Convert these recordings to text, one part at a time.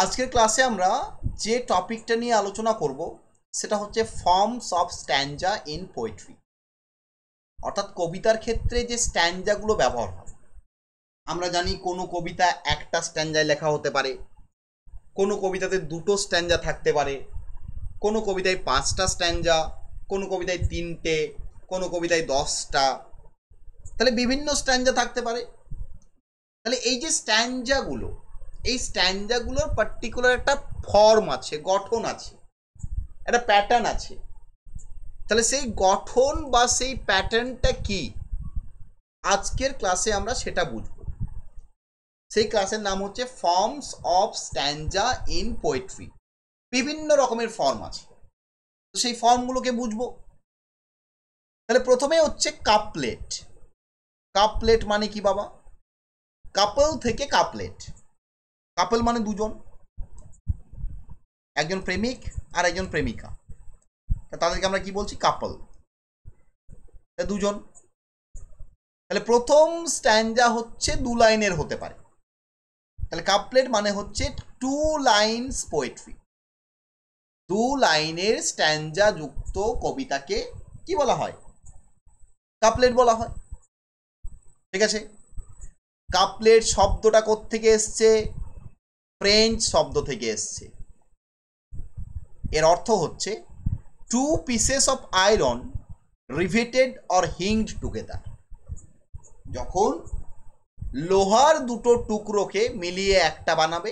আজকের ক্লাসে আমরা যে টপিকটা নিয়ে আলোচনা করব সেটা হচ্ছে ফর্মস অফ স্ট্যাঞ্জা ইন পোয়েট্রি, অর্থাৎ কবিতার ক্ষেত্রে যে স্ট্যাঞ্জাগুলো ব্যবহার হয়। আমরা জানি কোনো কবিতা একটা স্ট্যাঞ্জায় লেখা হতে পারে, কোনো কবিতাতে দুটো স্ট্যাঞ্জা থাকতে পারে, কোনো কবিতায় 5টা স্ট্যাঞ্জা, কোনো কবিতায় 3টে, কোনো কবিতায় 10টা, তাহলে বিভিন্ন স্ট্যাঞ্জা থাকতে পারে। তাহলে এই যে স্ট্যাঞ্জাগুলো, এই স্ট্যাঞ্জাগুলোর পার্টিকুলার একটা ফর্ম আছে, গঠন আছে, একটা প্যাটার্ন আছে। তাহলে সেই গঠন বা সেই প্যাটার্নটা কি, আজকের ক্লাসে আমরা সেটা বুঝব। সেই ক্লাসের নাম হচ্ছে ফর্মস অফ স্ট্যাঞ্জা ইন পোয়েট্রি। বিভিন্ন রকমের ফর্ম আছে, তো সেই ফর্মগুলোকে বুঝবো। তাহলে প্রথমে হচ্ছে কাপলেট। কাপলেট মানে কি বাবা? কাপল থেকে কাপলেট। কাপল মানে দুজন, একজন প্রেমিক আর একজন প্রেমিকা, তাদেরকে আমরা কি বলছি? কাপল। দুজন। তাহলে প্রথম স্ট্যাঞ্জা হচ্ছে 2 লাইনের হতে পারে। তাহলে কাপলেট মানে হচ্ছে 2 লাইনস পোয়েট্রি। 2 লাইনের স্ট্যাঞ্জা যুক্ত কবিতাকে কি বলা হয়? কাপলেট বলা হয়। ঠিক আছে। কাপলেট শব্দটা কোত্থেকে এসছে? ফ্রেঞ্চ শব্দ থেকে এসছে। এর অর্থ হচ্ছে 2 pieces of iron riveted or hinged together. যখন লোহার দুটো টুকরোকে মিলিয়ে একটা বানাবে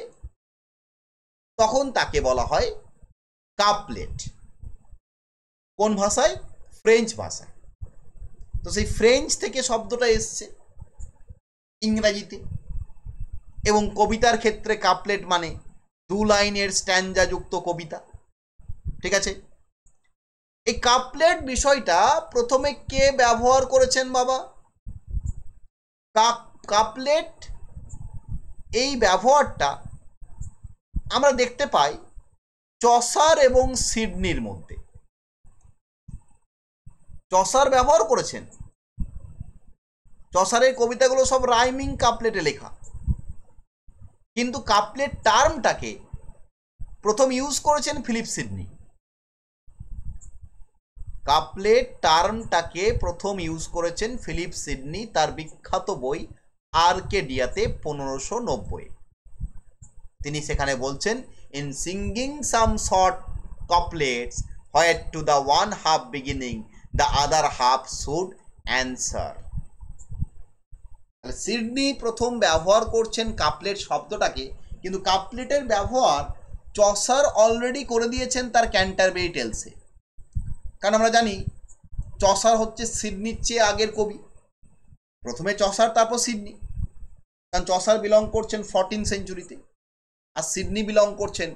তখন তাকে বলা হয় কাপলেট। কোন ভাষায়? ফ্রেঞ্চ ভাষায়। তো সেই ফ্রেঞ্চ থেকে শব্দটা এসছে ইংরাজিতে, এবং কবিতার ক্ষেত্রে কাপলেট মানে 2 লাইনের স্ট্যাঞ্জা যুক্ত কবিতা। ঠিক আছে। এই কাপলেট বিষয়টা প্রথমে কে ব্যবহার করেছেন বাবা? কাপলেট এই ব্যবহারটা আমরা দেখতে পাই চসার এবং সিডনির মধ্যে। চসার ব্যবহার করেছেন। চসারের কবিতাগুলো সব রাইমিং কাপলেটে লেখা, কিন্তু কাপলেট টার্মটাকে প্রথম ইউজ করেছেন ফিলিপ সিডনি। কাপলেট টার্মটাকে প্রথম ইউজ করেছেন ফিলিপ সিডনি তার বিখ্যাত বই আর্কেডিয়াতে 1590। তিনি সেখানে বলছেন, in singing some short কাপলেটস where to the one half beginning the other half should answer. Sydney প্রথম ব্যবহার করছেন কাপলেট শব্দটাকে, কিন্তু কাপলেটের ব্যবহার চসার অলরেডি করে দিয়েছেন তার ক্যান্টারবেরি টেলসে। কারণ আমরা জানি চসার হচ্ছে সিডনির চেয়ে আগের কবি। প্রথমে চসার, তারপর সিডনি। কারণ চসার বিলং করছেন 14 সেঞ্চুরিতে, আর সিডনি বিলং করছেন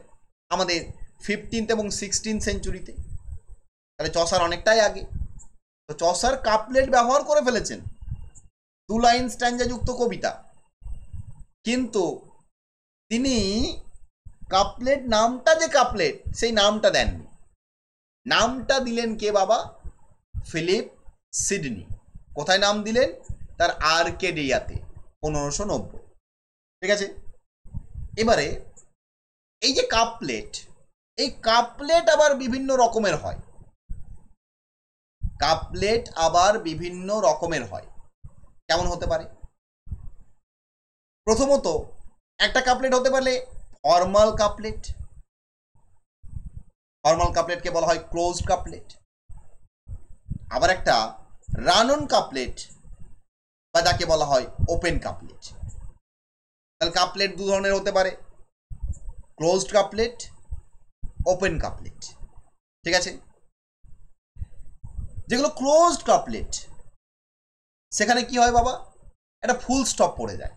আমাদের 15 এবং 16 সেঞ্চুরিতে। তাহলে চসার অনেকটাই আগে। তো চসার কাপলেট ব্যবহার করে ফেলেছেন, 2 লাইন স্ট্যাঞ্জা যুক্ত কবিতা, কিন্তু তিনি কাপলেট নামটা যে কাপলেট সেই নামটা দেননি। নামটা দিলেন কে বাবা? Philip Sydney. কোথায় নাম দিলেন? তার আর্কেডিয়াতে 1590। ঠিক আছে। এবারে এই যে কাপলেট, এই কাপলেট আবার বিভিন্ন রকমের হয়। কাপলেট আবার বিভিন্ন রকমের হয়। কেমন হতে পারে? প্রথমত একটা কাপলেট হতে পারে ফর্মাল কাপলেট। ফর্মাল কাপলেটকে বলা হয় ক্লোজড কাপলেট। আবার একটা রান অন কাপলেট, বা যাকে বলা হয় ওপেন কাপলেট। তাহলে কাপলেট 2 ধরনের হতে পারে, ক্লোজড কাপলেট, ওপেন কাপলেট। ঠিক আছে। যেগুলো ক্লোজড কাপলেট সেখানে কি হয় বাবা? একটা ফুল স্টপ পড়ে যায়।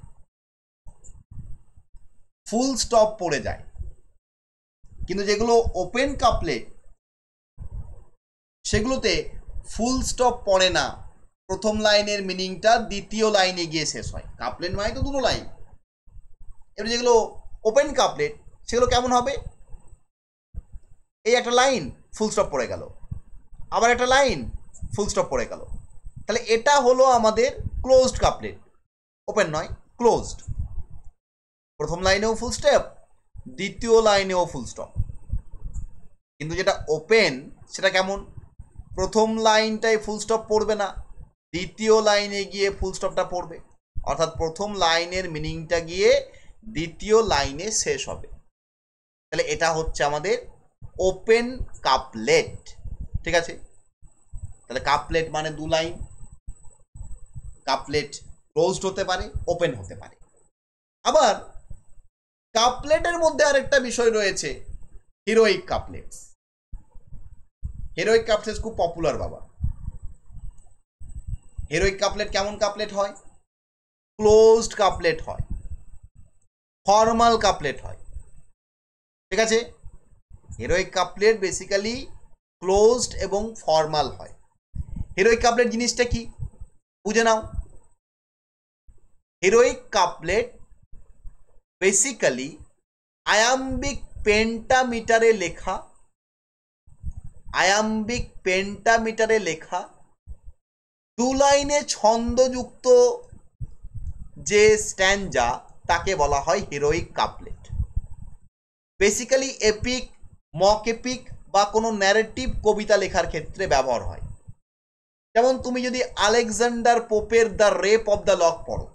ফুল স্টপ পড়ে যায়। কিন্তু যেগুলো ওপেন কাপলেট সেগুলোতে ফুল স্টপ পড়ে না। প্রথম লাইনের মিনিংটা দ্বিতীয় লাইনে গিয়ে শেষ হয়। কাপলেট মানে তো 2 লাইন। এবার যেগুলো ওপেন কাপলেট সেগুলো কেমন হবে? এই একটা লাইন ফুল স্টপ পড়ে গেল, আবার একটা লাইন ফুল স্টপ পড়ে গেল। তাহলে এটা হলো আমাদের ক্লোজড কাপলেট, ওপেন নয়, ক্লোজড। প্রথম লাইনেও ফুল স্টপ, দ্বিতীয় লাইনেও ফুল স্টপ। কিন্তু যেটা ওপেন সেটা কেমন, প্রথম লাইনটায় ফুল স্টপ পড়বে না, দ্বিতীয় লাইনে গিয়ে ফুল স্টপটা পড়বে, অর্থাৎ প্রথম লাইনের মিনিংটা গিয়ে দ্বিতীয় লাইনে শেষ হবে। তাহলে এটা হচ্ছে আমাদের ওপেন কাপলেট। ঠিক আছে, তাহলে কাপলেট মানে দু লাইন, কাপলেট ক্লোজড হতে পারে, ওপেন হতে পারে। আবার কাপলেটের মধ্যে আরেকটা বিষয় রয়েছে, হিরোইক কাপলেটস। হিরোইক কাপলেটস খুব পপুলার বাবা। হিরোইক কাপলেট কেমন কাপলেট হয়, ক্লোজড কাপলেট হয়, ফর্মাল কাপলেট হয়। ঠিক আছে, হিরোইক কাপলেট বেসিক্যালি ক্লোজড এবং ফর্মাল হয়। হিরোইক কাপলেট জিনিসটা কি বুঝে নাও। হিরোইক কাপলেট বেসিক্যালি আয়াম্বিক পেন্টামিটারে লেখা, আয়াম্বিক পেন্টামিটারে লেখা দু লাইনে ছন্দযুক্ত যে স্ট্যাঞ্জা তাকে বলা হয় heroic couplet. Basically epic, mock epic বা কোনো ন্যারেটিভ কবিতা লেখার ক্ষেত্রে ব্যবহার হয়। যেমন তুমি যদি আলেকজান্ডার পোপের the rape of the lock পড়ো,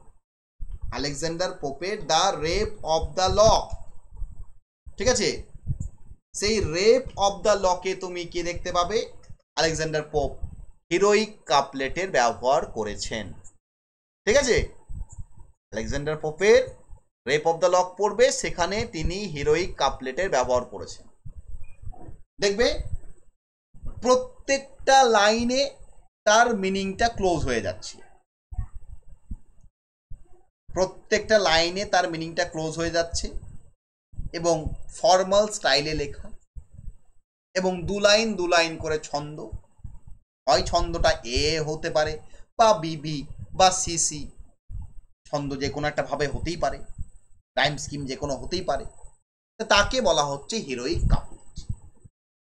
আলেকজান্ডার পোপের the rape of the lock, ঠিক আছে, সেই রেপ অফ দ্য লকে তুমি কি দেখতে পাবে, আলেকজান্ডার পোপ হিরোইক কাপলেটের ব্যবহার করেছেন। ঠিক আছে, আলেকজান্ডার পোপের রেপ অফ দ্য লক পড়বে, সেখানে তিনি হিরোইক কাপলেটের ব্যবহার করেছেন। দেখবে প্রত্যেকটা লাইনে তার মিনিংটা ক্লোজ হয়ে যাচ্ছে, প্রত্যেকটা লাইনে তার মিনিংটা ক্লোজ হয়ে যাচ্ছে এবং ফর্মাল স্টাইলে লেখা, এবং দু লাইন করে ছন্দ, হয় ছন্দটা এ হতে পারে বা বিবি বা সিসি, ছন্দ যে কোনো একটা ভাবে হতেই পারে, টাইম স্কিম যে কোনো হতেই পারে, তাকে বলা হচ্ছে heroic couplet.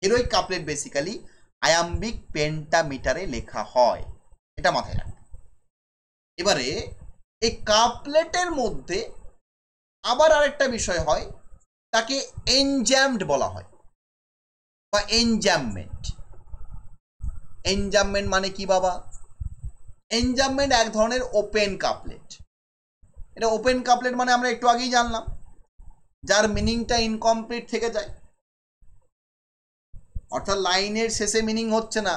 Heroic couplet basically iambic পেন্টামিটারে লেখা হয়, এটা মাথায় রাখবে। এবারে এই কাপলেটের মধ্যে আবার আরেকটা বিষয় হয়, তাকে এনজ্যামড বলা হয় বা এনজ্যামমেন্ট। এনজ্যামমেন্ট মানে কি বাবা, এনজ্যামমেন্ট এক ধরনের ওপেন কাপলেট। এটা ওপেন কাপলেট মানে আমরা একটু আগেই জানলাম, যার মিনিংটা ইনকমপ্লিট থেকে যায়, অর্থাৎ লাইনের শেষে মিনিং হচ্ছে না,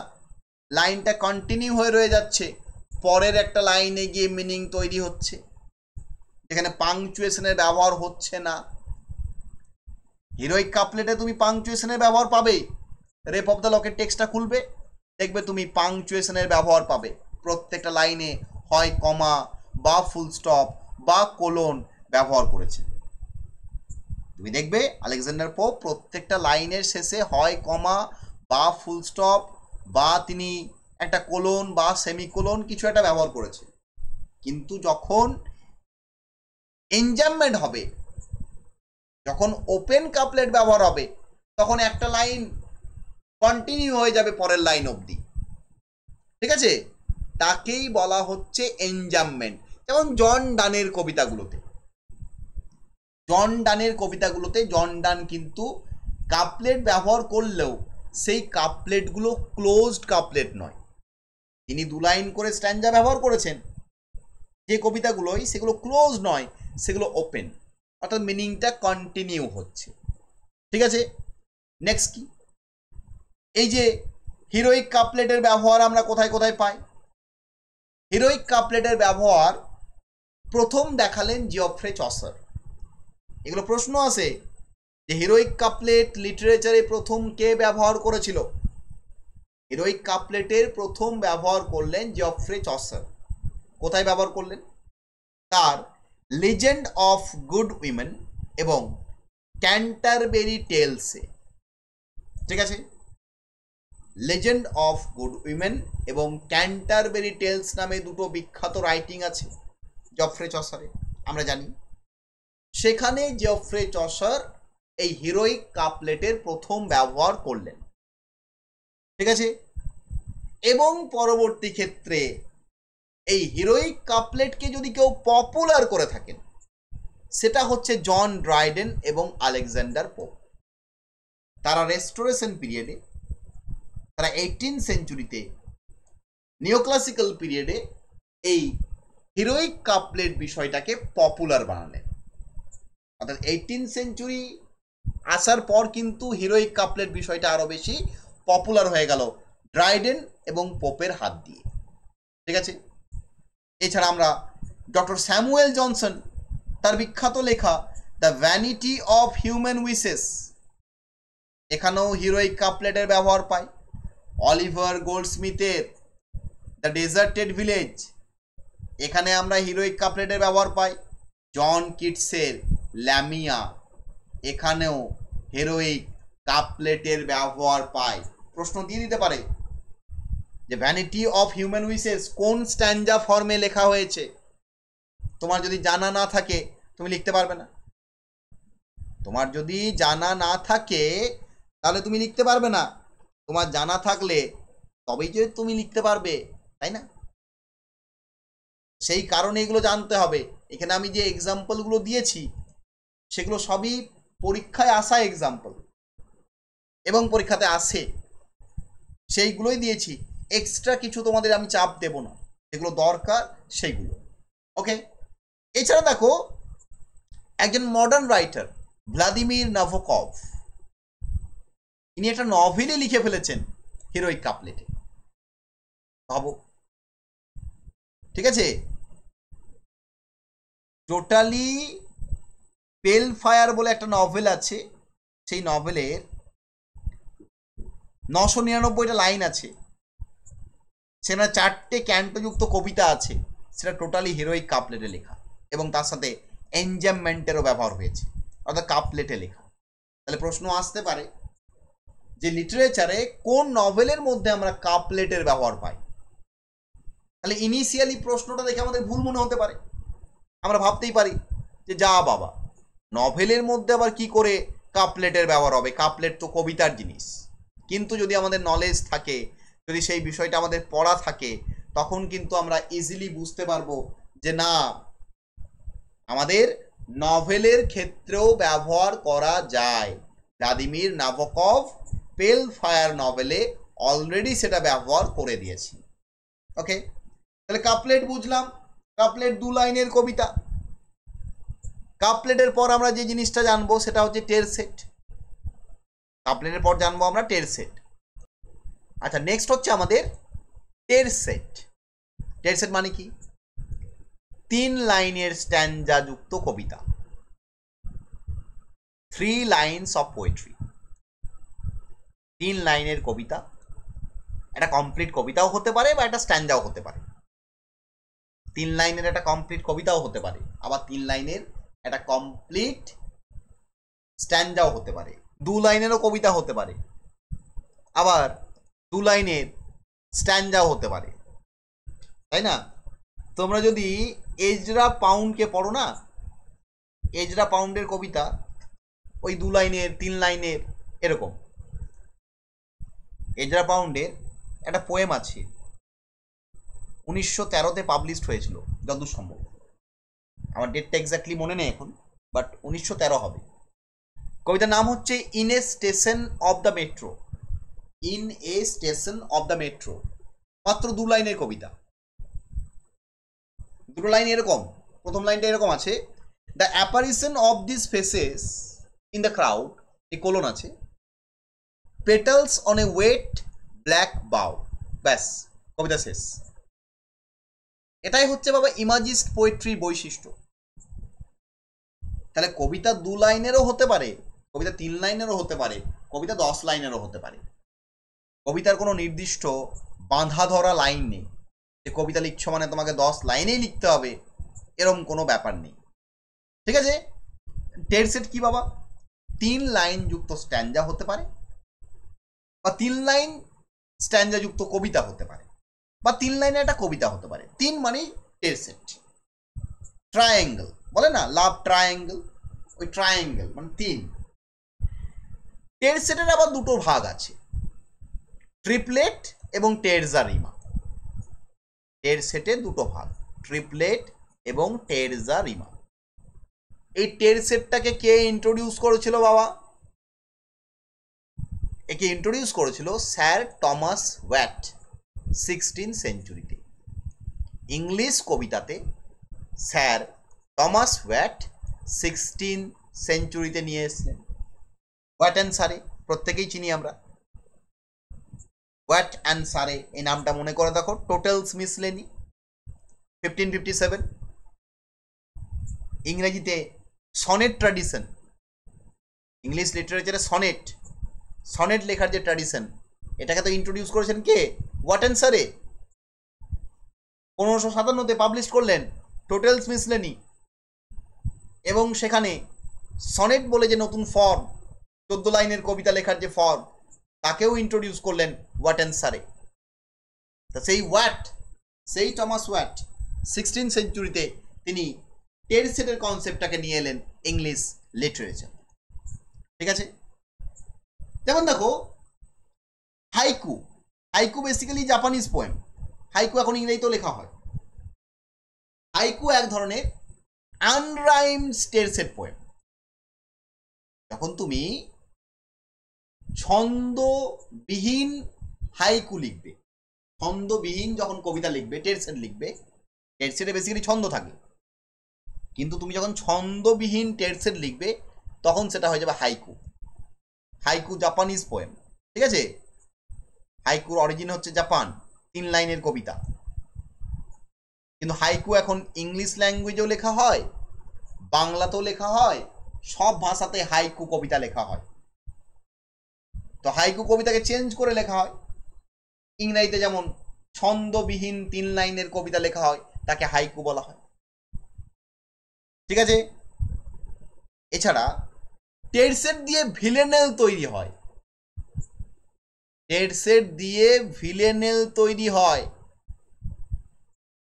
লাইনটা কন্টিনিউ হয়ে রয়ে যাচ্ছে, পরের একটা লাইনে গিয়ে মিনিং তৈরি হচ্ছে, যেখানে পাংচুয়েশনের ব্যবহার হচ্ছে না। হিরোইক কাপলেটে তুমি পাংচুয়েশনের ব্যবহার পাবে, রেপ অফ দ্য লকের টেক্সটটা খুলবে, দেখবে তুমি পাংচুয়েশনের ব্যবহার পাবে, প্রত্যেকটা লাইনে হয় কমা বা ফুল স্টপ বা কোলন ব্যবহার করেছে। তুমি দেখবে আলেকজান্ডার পোপ প্রত্যেকটা লাইনের শেষে হয় কমা বা ফুল স্টপ বা তিনি একটা কোলন বা সেমিকোলন কিছু একটা ব্যবহার করেছে। কিন্তু যখন এনজামমেন্ট হবে, যখন ওপেন কাপলেট ব্যবহার হবে, তখন একটা লাইন কন্টিনিউ হয়ে যাবে পরের লাইন অবধি। ঠিক আছে, তাকেই বলা হচ্ছে এনজামমেন্ট। যেমন জন ডানের কবিতাগুলোতে, জন ডানের কবিতাগুলোতে জন ডান কিন্তু কাপলেট ব্যবহার করলেও সেই কাপলেটগুলো ক্লোজড কাপলেট নয়, তিনি দু লাইন করে স্ট্যাঞ্জা ব্যবহার করেছেন, যে কবিতাগুলোই সেগুলো ক্লোজ নয়, সেগুলো ওপেন, অর্থাৎ মিনিংটা কন্টিনিউ হচ্ছে। ঠিক আছে, নেক্সট কি, এই যে হিরোইক কাপলেটের ব্যবহার আমরা কোথায় কোথায় পাই, হিরোইক কাপলেটের ব্যবহার প্রথম দেখালেন জিওফ্রে চসার। এগুলো প্রশ্ন আসে যে হিরোইক কাপলেট লিটারেচারে প্রথম কে ব্যবহার করেছিল। হিরোইক কাপলেটের প্রথম ব্যবহার করলেন জিওফ্রে চসার। কোথায় ব্যবহার করলেন, তার লিজেন্ড অফ গুড উইমেন এবং ক্যান্টারবেরি টেলসে। ঠিক আছে, লেজেন্ড অফ গুড উইমেন এবং ক্যান্টারবেরি টেলস নামে দুটো বিখ্যাত রাইটিং আছে জফ্রে চসারে, আমরা জানি। সেখানে জফ্রে চসার এই হিরোইক কাপলেটের প্রথম ব্যবহার করলেন। ঠিক আছে, এবং পরবর্তী ক্ষেত্রে এই হিরোইক কাপলেটকে যদি কেউ পপুলার করে থাকেন, সেটা হচ্ছে জন ড্রাইডেন এবং আলেকজান্ডার পোপ। তারা রেস্টোরেশন পিরিয়ডে, তারা 18 সেঞ্চুরিতে, নিওক্লাসিক্যাল পিরিয়ডে এই হিরোইক কাপলেট বিষয়টাকে পপুলার বানালেন। অর্থাৎ 18 সেঞ্চুরি আসার পর কিন্তু হিরোইক কাপলেট বিষয়টা আরো বেশি পপুলার হয়ে গেল ড্রাইডেন এবং পোপের হাত দিয়ে। ঠিক আছে, এছাড়া আমরা ডক্টর স্যামুয়েল জনসন তার বিখ্যাত লেখা the vanity of human wishes, এখানেও হিরোইক কাপলেটের ব্যবহার পাই। অলিভার গোল্ডস্মিথের দ্য ডেজার্টেড ভিলেজ, এখানে আমরা হিরোইক কাপলেটের ব্যবহার পাই। জন কিটসের ল্যামিয়া, এখানেও হিরোইক কাপলেটের ব্যবহার পাই। প্রশ্ন দিয়ে দিতে পারে যে ভ্যানিটি অফ হিউম্যান উইসেস কোন স্ট্যান্জা ফর্মে লেখা হয়েছে। তোমার যদি জানা না থাকে তুমি লিখতে পারবে না। তোমার যদি জানা না থাকে তাহলে তুমি লিখতে পারবে না। তোমার জানা থাকলে তবেই যে তুমি লিখতে পারবে, তাই না? সেই কারণে এগুলো জানতে হবে। এখানে আমি যে এক্সাম্পলগুলো দিয়েছি সেগুলো সবই পরীক্ষায় আসা এক্সাম্পল এবং পরীক্ষাতে আসে, সেইগুলোই দিয়েছি। এক্সট্রা কিছু তোমাদের আমি চাপ দেব না, যেগুলো দরকার সেইগুলো। ওকে, এছাড়া দেখো একজন মডার্ন রাইটার ভ্লাদিমির নাভোকভ, ইনি একটা নভেলই লিখে ফেলেছেন হিরোইক কাপলেটে। ভাবো, ঠিক আছে। টোটালি পেল ফায়ার বলে একটা নভেল আছে, সেই নভেলের 999টা লাইন আছে, সেখানে 4টে ক্যান্টোযুক্ত কবিতা আছে, সেটা টোটালি হিরোইক কাপলেটে লেখা এবং তার সাথে এনজামমেন্টেরও ব্যবহার হয়েছে, অর্থাৎ কাপলেটে লেখা। তাহলে প্রশ্ন আসতে পারে যে লিটারেচারে কোন নভেলের মধ্যে আমরা কাপলেটের ব্যবহার পাই। তাহলে ইনিশিয়ালি প্রশ্নটা দেখে আমাদের ভুল মনে হতে পারে, আমরা ভাবতেই পারি যে যা বাবা, নভেলের মধ্যে আবার কি করে কাপলেটের ব্যবহার হবে, কাপলেট তো কবিতার জিনিস। কিন্তু যদি আমাদের নলেজ থাকে, যদি সেই বিষয়টা আমাদের পড়া থাকে, তখন কিন্তু আমরা ইজিলি বুঝতে পারবো যে না, আমাদের নভেলের ক্ষেত্রেও ব্যবহার করা যায়। ভ্লাদিমির নাভোকভ পেল ফায়ার নভেলে অলরেডি সেটা ব্যবহার করে দিয়েছি। ওকে, তাহলে কাপলেট বুঝলাম, কাপলেট 2 লাইনের কবিতা। কাপলেটের পর আমরা যে জিনিসটা জানবো সেটা হচ্ছে টেরসেট। কাপলেটের পর জানবো আমরা টেরসেট। আচ্ছা, নেক্সট হচ্ছে আমাদের টেরসেট। টেরসেট মানে কি? 3 লাইনের স্ট্যান্জা যুক্ত কবিতা, 3 লাইনস অফ পোয়েট্রি। 3 লাইনের কবিতা, একটা কমপ্লিট কবিতাও হতে পারে বা একটা স্ট্যান্জাও হতে পারে। 3 লাইনের একটা কমপ্লিট কবিতাও হতে পারে, আবার 3 লাইনের একটা কমপ্লিট স্ট্যান্জাও হতে পারে। 2 লাইনেরও কবিতা হতে পারে, আবার 2 লাইনের স্ট্যান্জাও হতে পারে, তাই না? তোমরা যদি এজরা পাউন্ডকে পড়ো না, এজরা পাউন্ডের কবিতা ওই 2 লাইনের 3 লাইনের এরকম। এজরা পাউন্ডের একটা পোয়েম আছে, 1913তে পাবলিশড হয়েছিল যতদূর সম্ভব, আমার ডেটটা এক্স্যাক্টলি মনে নেই এখন, বাট 1913 হবে। কবিতার নাম হচ্ছে in a station of the metro. In a station of the metro, মাত্র 2 লাইনের কবিতা। 2 লাইন এরকম, প্রথম লাইনটা এরকম আছে, the apparition of this faces in the crowd, এই কোলন আছে, petals on a wet black bough. ব্যাস, কবিতা শেষ। এটাই হচ্ছে বাবা ইমাজিস্ট পোয়েট্রির বৈশিষ্ট্য। তাহলে কবিতা 2 লাইনেরও হতে পারে, কবিতা 3 লাইনেরও হতে পারে, কবিতা 10 লাইনেরও হতে পারে। কবিতার কোনো নির্দিষ্ট বাঁধা ধরা লাইন নেই যে কবিতা লিখছো মানে তোমাকে 10 লাইনেই লিখতে হবে, এরকম কোনো ব্যাপার নেই। ঠিক আছে, টেরসেট কি বাবা? 3 লাইন যুক্ত স্ট্যান্জা হতে পারে, বা 3 লাইন স্ট্যান্জা যুক্ত কবিতা হতে পারে, বা 3 লাইনের একটা কবিতা হতে পারে। 3 মানেই টেরসেট। ট্রায়াঙ্গেল বলে না, লাভ ট্রায়াঙ্গেল, ওই ট্রায়াঙ্গেল মানে 3। টেরসেটের আবার 2টো ভাগ আছে, ট্রিপলেট এবং টেরজা রিমা। টেরসেটের 2টো ভাগ, ট্রিপলেট এবং টেরজা রিমা। এই টের সেটটাকে কে ইন্ট্রোডিউস করেছিল বাবা? একে ইন্ট্রোডিউস করেছিল স্যার টমাস ওয়াট 16 সেঞ্চুরিতে। ইংলিশ কবিতাতে স্যার টমাস ওয়াট 16 সেঞ্চুরিতে নিয়ে এসেছিলেন। ওয়াট অ্যান্ড সারে প্রত্যেকেই চিনি আমরা। ওয়াট অ্যান্ড সারে এই নামটা মনে করে দেখো। টোটালস মিসলেনি 1557। ইংরেজিতে সনেট ট্র্যাডিশন, ইংলিশ লিটারেচারে সনেট লেখার যে ট্র্যাডিশন, এটাকে তো ইন্ট্রোডিউস করেছেন কে? ওয়াট অ্যান্ড সারে। 1557তে পাবলিশ করলেন টোটালস মিসলেনি, এবং সেখানে সনেট বলে যে নতুন ফর্ম, 14 লাইনের কবিতা লেখার যে ফর্ম, তাকেও ইন্ট্রোডিউস করলেন ওয়াট অ্যান্ড সারে। তা সেই টমাস ওয়াট 16 সেঞ্চুরিতে তিনি টের সেটের কনসেপ্টটাকে নিয়ে এলেন ইংলিশ লিটারেচার। ঠিক আছে, যেমন দেখো haiku basically Japanese poem. Haiku এখন ইংরেজিতেও লেখা হয়। হাইকু এক ধরনের আনরাইমড টের সেট পোয়েম। যখন তুমি ছন্দবিহীন হাইকু লিখবে, ছন্দবিহীন যখন কবিতা লিখবে, টের সেট লিখবে, টের সেটে বেসিক্যালি ছন্দ থাকে, কিন্তু তুমি যখন ছন্দবিহীন টের সেট লিখবে তখন সেটা হয়ে যাবে হাইকু। Haiku Japanese poem. ঠিক আছে, হাইকুর অরিজিন হচ্ছে জাপান, 3 লাইনের কবিতা। কিন্তু হাইকু এখন ইংলিশ ল্যাঙ্গুয়েজেও লেখা হয়, বাংলাতেও লেখা হয়, সব ভাষাতে হাইকু কবিতা লেখা হয়। তো হাইকু কবিতাকে চেঞ্জ করে লেখা হয়। ইংরেজিতে যেমন ছন্দবিহীন 3 লাইনের কবিতা লেখা হয়, তাকে হাইকু বলা হয়। ঠিক আছে, এছাড়া টের সেট দিয়ে ভিলেনেল তৈরি হয়। টের সেট দিয়ে ভিলেনেল তৈরি হয়।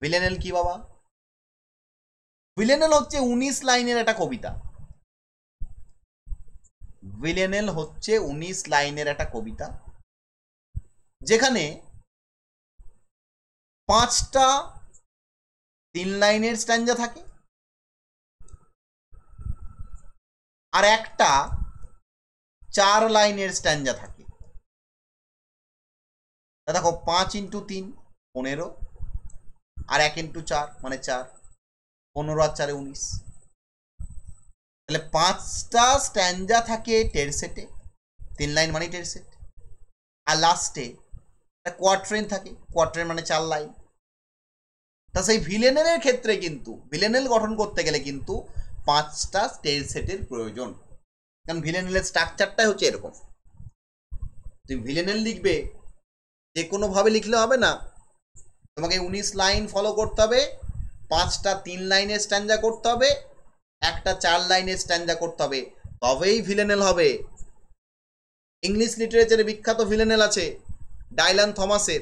ভিলেনেল কি বাবা? ভিলেনেল হচ্ছে 19 লাইনের একটা কবিতা। ভিলেনেল হচ্ছে 19 লাইনের একটা কবিতা, যেখানে 5টা 3 লাইনের স্ট্যাঞ্জা থাকে আর একটা 4 লাইনের স্ট্যাঞ্জা থাকে। দেখো 5 × 3 15, আর 1 × 4 মানে 4, 15 আর 4 19। তাহলে 5টা স্ট্যাঞ্জা থাকে টের সেটে, 3 লাইন মানে টের সেট, আর লাস্টে একটা কোয়াট্রেন থাকে, কোয়াট্রেন মানে 4 লাইন। তা সেই ভিলেনেলের ক্ষেত্রে কিন্তু ভিলেনেল গঠন করতে গেলে কিন্তু 5টা টের সেটের প্রয়োজন, কারণ ভিলেনেলের স্ট্রাকচারটাই হচ্ছে এরকম। তুমি ভিলেনেল লিখবে যে কোনোভাবে লিখলে হবে না, তোমাকে 19 লাইন ফলো করতে হবে, 5টা 3 লাইনের স্ট্যাঞ্জা করতে হবে, একটা 4 লাইনের স্ট্যাঞ্জা করতে হবে, তবেই ভিলেনেল হবে। ইংলিশ লিটারেচারে বিখ্যাত ভিলেনেল আছে ডাইলান থমাসের,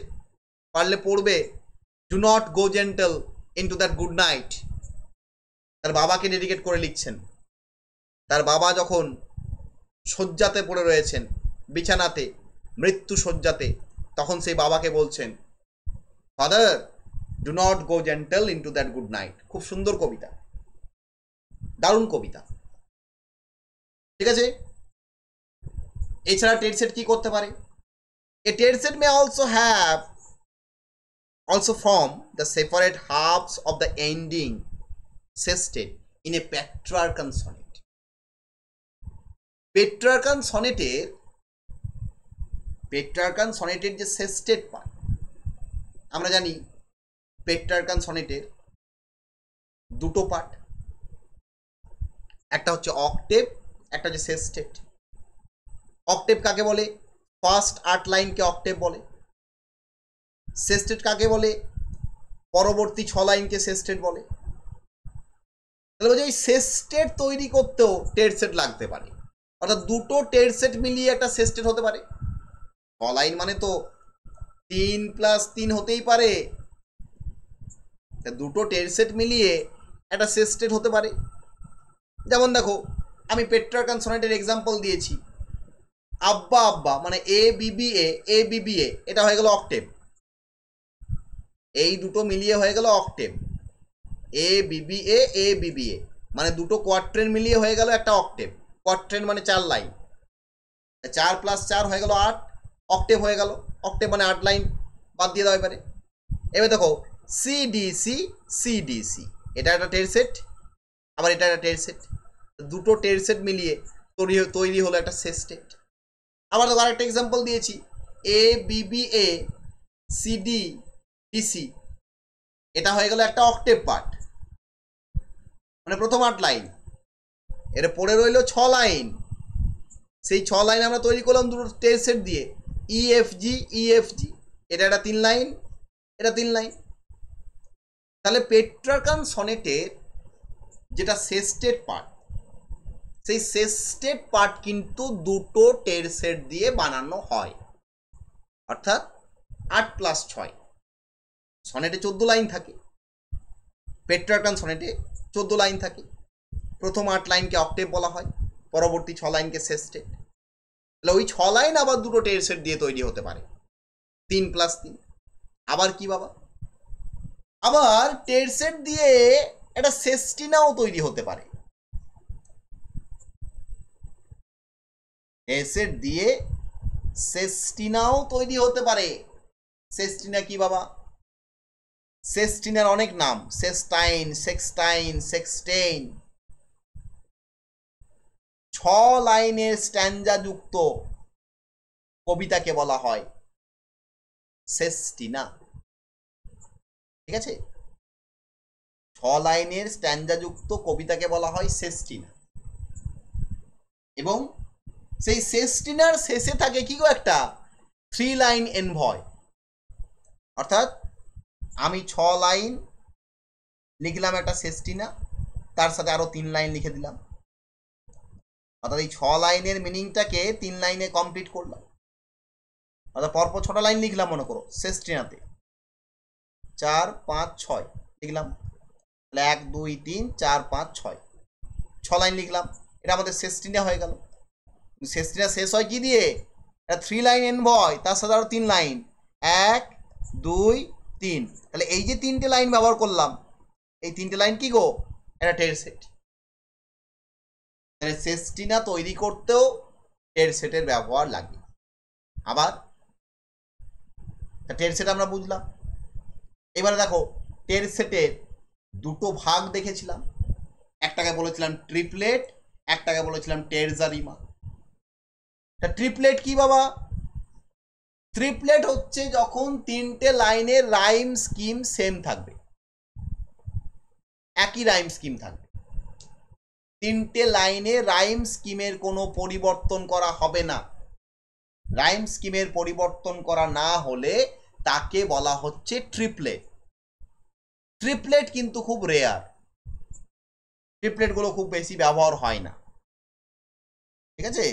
পারলে পড়বে। Do not go gentle into that good night. তার বাবাকে ডেডিকেট করে লিখছেন। তার বাবা যখন শয্যাতে পড়ে রয়েছেন, বিছানাতে, মৃত্যু শয্যাতে, তখন সেই বাবাকে বলছেন, father do not go gentle into that good night. খুব সুন্দর কবিতা, দারুণ কবিতা। ঠিক আছে, এছাড়া টের সেট কি করতে পারে? এ টের set May also form the separate halves of the ending sestet in a Petrarchan sonnet. Petrarchan সনেটের যে সেস্টেট পার্ট, আমরা জানি পেট্রারকান সনেটের দুটো পার্ট, একটা হচ্ছে অক্টেভ, একটা হচ্ছে সেস্টেট। অক্টেভ কাকে বলে? ফার্স্ট 8 লাইনকে অক্টেভ বলে। সেস্টেট কাকে বলে? পরবর্তী 6 লাইনকে সেস্টেট বলে। তাহলে বলছি ওই সেস্টেট তৈরি করতেও টের সেট লাগতে পারে, অর্থাৎ দুটো টের সেট মিলিয়ে একটা সেস্টেট হতে পারে। 6 লাইন মানে তো 3 + 3 হতেই পারে, দুটো টের সেট মিলিয়ে একটা সেস্টেট হতে পারে। যেমন দেখো, আমি পেট্রারকান সনেটের এক্সাম্পল দিয়েছি। আব্বা আব্বা মানে এ বিবিএ, এটা হয়ে গেল অক্টেভ। এই দুটো মিলিয়ে হয়ে গেল অক্টেভ। এ বিবিএ মানে দুটো কোয়াট্রেন মিলিয়ে হয়ে গেল একটা অক্টেভ। কোয়াট্রেন মানে 4 লাইন, 4 + 4 হয়ে গেল 8, অক্টেভ হয়ে গেল। অক্টেভ মানে 8 লাইন, বাদ দিয়ে দাও এবারে। এবার দেখো সিডিসি সিডিসি, এটা একটা টের সেট, আবার এটা একটা টের সেট, দুটো টের সেট মিলিয়ে তৈরি হলো একটা সেস্টেট। আবার দেখো আরেকটা এক্সাম্পল দিয়েছি, এ বিবিএ সিডি ডিসি, এটা হয়ে গেল একটা অক্টেভ পার্ট, মানে প্রথম 8 লাইন। এর পরে রইল 6 লাইন, সেই 6 লাইন আমরা তৈরি করলাম দুটো টের সেট দিয়ে, ইএফজি ইএফজি, এটা একটা 3 লাইন, এটা 3 লাইন। তাহলে পেট্রার্কান সনেটের যেটা সেস্টেড পার্ট, সেই সেস্টেড পার্ট কিন্তু দুটো টের সেট দিয়ে বানানো হয়, অর্থাৎ 8 + 6। সনেটে 14 লাইন থাকে, পেট্রার্কান সনেটে 14 লাইন থাকে। প্রথম 8 লাইনকে অক্টেভ বলা হয়, পরবর্তী 6 লাইনকে সেস্টেড। তাহলে ওই 6 লাইন আবার দুটো টের সেট দিয়ে তৈরি হতে পারে, 3 + 3। আবার কি বাবা, আবার টের সেট দিয়ে একটা সেস্টিনাও তৈরি হতে পারে। টের সেট দিয়ে সেস্টিনাও তৈরি হতে পারে। সেস্টিনা কি বাবা? সেস্টিনার অনেক নাম, সেস্টাইন, সেক্সটাইন, সেক্সটেইন। 6 লাইনের স্ট্যাঞ্জা যুক্ত কবিতাকে বলা হয় সেস্টিনা। ঠিক আছে, 6 লাইনের স্ট্যাঞ্জা যুক্ত কবিতাকে বলা হয় সেস্টিনা। এবং সেই সেস্টিনার শেষে থাকে কি গো, একটা 3 লাইন এনভয়। অর্থাৎ আমি 6 লাইন লিখলাম একটা সেস্টিনা, তার সাথে আরো 3 লাইন লিখে দিলাম, অর্থাৎ এই 6 লাইনের মিনিংটাকে 3 লাইনে কমপ্লিট করলাম। অর্থাৎ পরপর 6টা লাইন লিখলাম মনে করো সেস্টিনাতে, 4 5 6 লিখলাম, তাহলে 1 2 3 4 5 6, 6 লাইন লিখলাম, এটা আমাদের সেস্টিনা হয়ে গেল। সেস্টিনা শেষ হয় কি দিয়ে? এটা 3 লাইন এনভয়, তার সাথে আরো 3 লাইন, 1 2 3। তাহলে এই যে 3টে লাইন ব্যবহার করলাম, এই 3টে লাইন কি গো? এটা টের সেট। তাহলে সেস্টিনা তৈরি করতেও টের সেটের ব্যবহার লাগে। আবার টের সেট আমরা বুঝলাম। এবারে দেখো টের সেটের দুটো ভাগ দেখেছিলাম, একটাকে বলেছিলাম ট্রিপলেট, একটাকে বলেছিলাম টেরজা রিমা। ট্রিপলেট কি বাবা? ট্রিপলেট হচ্ছে যখন 3টে লাইনের রাইম স্কিম সেম থাকবে, একই রাইম স্কিম থাকবে, 3টে লাইনে রাইম স্কিমের কোনো পরিবর্তন করা হবে না। রাইম স্কিমের পরিবর্তন করা না হলে তাকে বলা হচ্ছে ট্রিপলেট। ট্রিপলেট কিন্তু খুব রেয়ার, ট্রিপলেটগুলো খুব বেশি ব্যবহার হয় না। ঠিক আছে,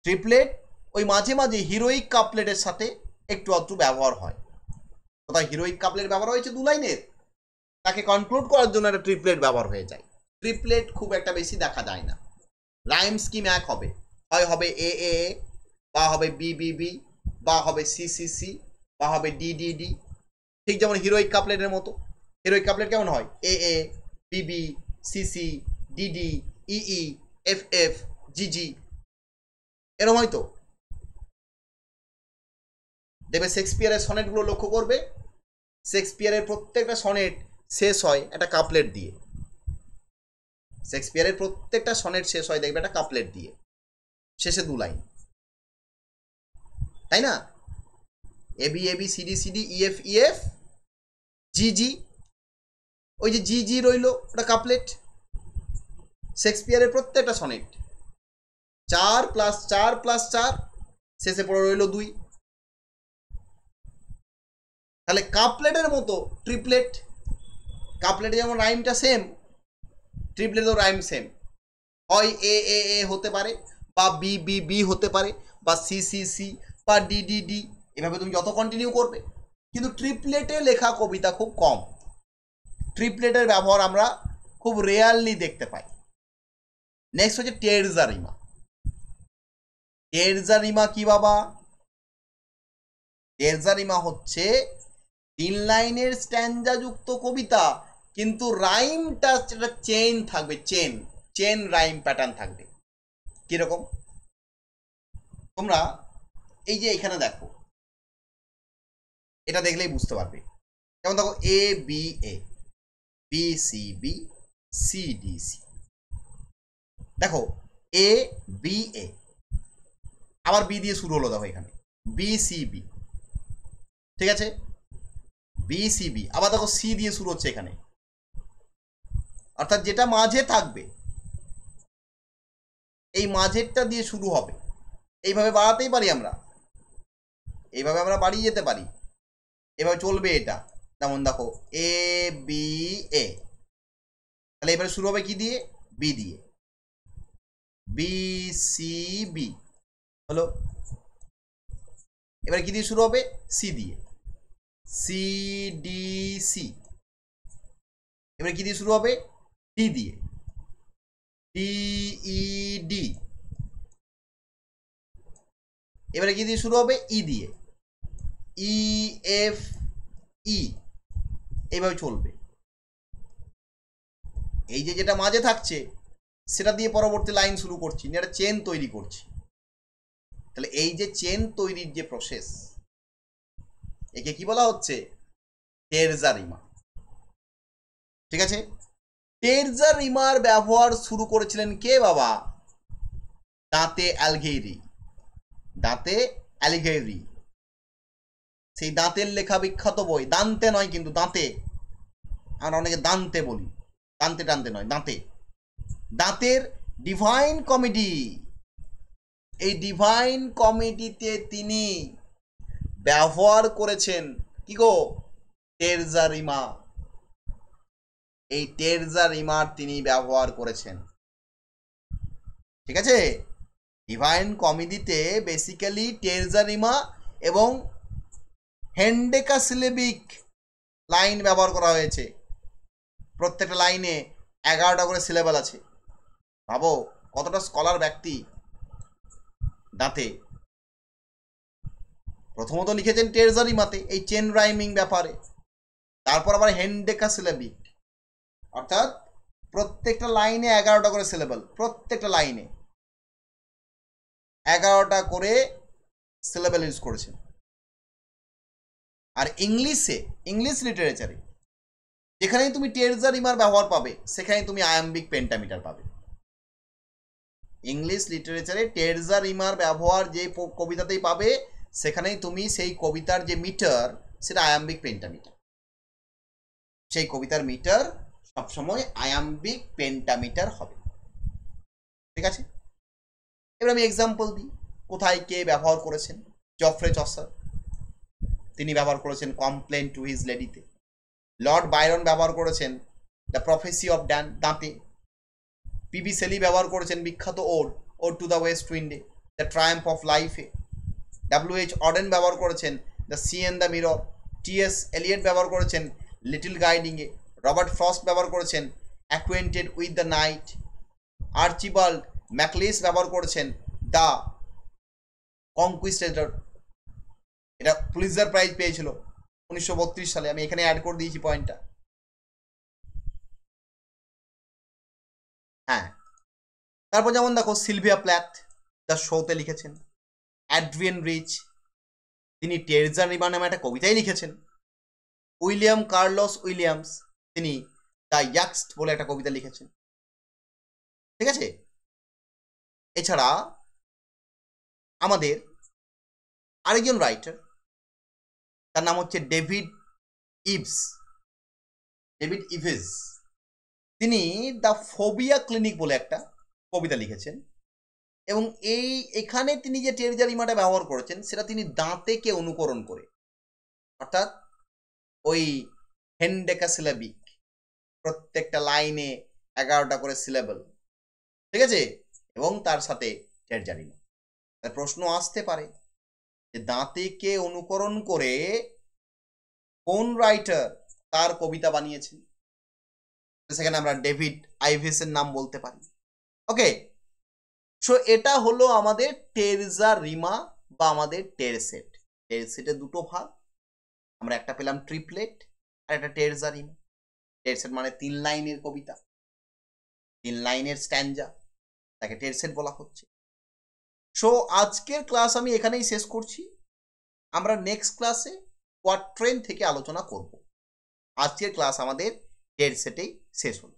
ট্রিপলেট ওই মাঝে মাঝে হিরোইক কাপলেটের সাথে একটু আধটু ব্যবহার হয়। কোথায় হিরোইক কাপলেট ব্যবহার হয়েছে 2 লাইনের, তাকে কনক্লুড করার জন্য একটা ট্রিপলেট ব্যবহার হয়ে যায়। ট্রিপলেট খুব একটা বেশি দেখা যায় না। রাইম স্কিম এক হবে, হয় হবে এ এ, বা হবে বি বি বি, বা হবে সি সি সি, বা হবে ডি ডি ডি। ঠিক যেমন হিরোইক কাপলেটের মতো। হিরোইক কাপলেট কেমন হয়? A A, B B, C C, D D, E E, F F, G G, এরকম হয়তো। দেখবে শেক্সপিয়ারের সনেটগুলো লক্ষ্য করবে, শেক্সপিয়ারের প্রত্যেকটা সনেট শেষ হয় একটা কাপলেট দিয়ে। শেক্সপিয়ারের প্রত্যেকটা সনেট শেষ হয় দেখবে একটা কাপলেট দিয়ে, শেষে 2 লাইন, তাই না? A B A B, C D C D, E F E F, G G, ওই যে জি জি রইল ওটা কাপলেট। শেক্সপিয়ারের প্রত্যেকটা সনেট 4 + 4 + 4, শেষে পড়ে রইল 2। তাহলে কাপলেটের মতো ট্রিপলেট, কাপলেটে যেমন রাইমটা সেম, ট্রিপলেটেও রাইম সেম। হয় এ এ এ হতে পারে, বা বি বি বি হতে পারে, বা সি সি সি, বা ডি ডি ডি, এভাবে তুমি যত কন্টিনিউ করবে। কিন্তু ট্রিপলেটে লেখা কবিতা খুব কম, ট্রিপলেটের ব্যবহার আমরা খুব রেয়ারলি দেখতে পাই। নেক্সট হচ্ছে টেরজা রিমা। টেরজা রিমা কি বাবা? টেরজা রিমা হচ্ছে 3 লাইনের স্ট্যাঞ্জা যুক্ত কবিতা, কিন্তু রাইমটা সেটা চেন থাকবে, চেন চেন রাইম প্যাটার্ন থাকবে। কিরকম? তোমরা এই যে এখানে দেখো, এটা দেখলেই বুঝতে পারবে। যেমন দেখো A B A, B C B, C D C. দেখো এ বি এ, আবার বি দিয়ে শুরু হলো, দেখো এখানে বি সি বি, ঠিক আছে, বি সি বি, আবার দেখো সি দিয়ে শুরু হচ্ছে এখানে, অর্থাৎ যেটা মাঝে থাকবে এই মাঝেরটা দিয়ে শুরু হবে। এইভাবে বাড়াতেই পারি আমরা, এইভাবে আমরা বাড়িয়ে যেতে পারি, এভাবে চলবে এটা। যেমন দেখো এ বি এ, তাহলে এবারে শুরু হবে কি দিয়ে? বি দিয়ে। বি সি বি হলো, এবারে কি দিয়ে শুরু হবে? সি দিয়ে। সি ডি সি, এবারে কি দিয়ে শুরু হবে? ডি দিয়ে। ডি ই ডি, এবারে কি দিয়ে শুরু হবে? ই দিয়ে। ই এফ ই, এইভাবে চলবে। এই যে যেটা মাঝে থাকছে সেটা দিয়ে পরবর্তী লাইন শুরু করছি, একটা চেন তৈরি করছি। তাহলে এই যে চেন তৈরির যে প্রসেস, একে কি বলা হচ্ছে? টেরজা রিমা। ঠিক আছে, টেরজা রিমার ব্যবহার শুরু করেছিলেন কে বাবা? দাঁতে অ্যালঘেইরি। দাঁতে অ্যালিঘেইরি, সেই দাঁতের লেখা বিখ্যাত বই, দান্তে নয় কিন্তু দাঁতে, আমরা অনেকে দান্তে বলি, দান্তে টানতে নয়, দাঁতে। দাঁতের ডিভাইন কমেডি, এই ডিভাইন কমেডিতে তিনি ব্যবহার করেছেন কি গো? টেরজা রিমা। এই টেরজা রিমার তিনি ব্যবহার করেছেন। ঠিক আছে, ডিভাইন কমেডিতে বেসিক্যালি টেরজা রিমা এবং হেন্ডেকাসিলেবিক লাইন ব্যবহার করা হয়েছে। প্রত্যেকটা লাইনে 11টা করে সিলেবাল আছে। ভাবো কতটা স্কলার ব্যক্তি। দাঁতে প্রথমত লিখেছেন টেরজা রিমাতে এই চেন রাইমিং ব্যাপারে, তারপর আবার হেন্ডেকাসিলেবিক, অর্থাৎ প্রত্যেকটা লাইনে 11টা করে সিলেবাল, প্রত্যেকটা লাইনে 11টা করে সিলেবাল ইউজ করেছেন। আর ইংলিশে, ইংলিশ লিটারেচারে যেখানেই তুমি টেরজা রিমার ব্যবহার পাবে সেখানেই তুমি আয়াম্বিক পেন্টামিটার পাবে। ইংলিশ লিটারেচারে টেরজা রিমার ব্যবহার যে কবিতাতেই পাবে সেখানেই তুমি সেই কবিতার যে মিটার সেটা আয়াম্বিক পেন্টামিটার। সেই কবিতার মিটার সবসময় আয়াম্বিক পেন্টামিটার হবে। ঠিক আছে, এবার আমি এক্সাম্পল দিই কোথায় কে ব্যবহার করেছেন। জফ্রে চসার, তিনি ব্যবহার করেছেন কমপ্লেন টু হিজ লেডিতে। লর্ড বায়রন ব্যবহার করেছেন দ্য প্রফেসি অফ ড্যান, দাঁতে। পিবি সেলি ব্যবহার করেছেন বিখ্যাত ode, ode to the west উইন্ডে, দ্য ট্রায়াম্প অফ লাইফে। ডাব্লিউ.এইচ. অডেন ব্যবহার করেছেন the sea and the mirror. T S. Eliot ব্যবহার করেছেন লিটল গাইডিংয়ে। রবার্ট ফ্রস্ট ব্যবহার করেছেন acquainted with the night. Archibald MacLeish ব্যবহার করেছেন দ্য কনকুইস্টেডর, এটা পুলিৎজার প্রাইজ পেয়েছিল 1932 সালে। আমি এখানে অ্যাড করে দিয়েছি পয়েন্টটা। হ্যাঁ, তারপর যেমন দেখো সিলভিয়া প্ল্যাথ দ্য শোতে লিখেছেন। অ্যাড্রিয়ান রিচ, তিনি টেরজা রিমা নামে একটা কবিতাই লিখেছেন। উইলিয়াম কার্লস উইলিয়ামস, তিনি দ্য ইয়াক্সড বলে একটা কবিতা লিখেছেন। ঠিক আছে, এছাড়া আমাদের আরেকজন রাইটার, তার নাম হচ্ছে ডেভিড ইভস, ডেভিড ইভেস। তিনি দ্য ফোবিয়া ক্লিনিক বলে একটা কবিতা লিখেছেন এবং এখানে তিনি যে টেরজা রিমাটা ব্যবহার করেছেন সেটা তিনি দাঁতেকে অনুকরণ করে, অর্থাৎ ওই হেন্ডেকাসিলেবিক, প্রত্যেকটা লাইনে 11টা করে সিলেবল। ঠিক আছে, এবং তার সাথে টেরজা রিমা। প্রশ্ন আসতে পারে যে দাঁতেকে অনুকরণ করে কোন রাইটার তার কবিতা বানিয়েছেন, সেখানে আমরা ডেভিড আইভিসের নাম বলতে পারি। ওকে, সো এটা হলো আমাদের টেরজা রিমা বা আমাদের টেরসেট। টেরসেটের দুটো ভাগ, আমরা একটা পেলাম ট্রিপলেট আর একটা টেরজা রিমা। টেড সেট মানে 3 লাইনের কবিতা, 3 লাইনের স্ট্যাঞ্জা, তাকে টেড সেট বলা হচ্ছে। সো আজকের ক্লাস আমি এখানেই শেষ করছি। আমরা নেক্সট ক্লাসে কোয়াট্রেন থেকে আলোচনা করব। আজকের ক্লাস আমাদের টেড সেটেই শেষ হলো।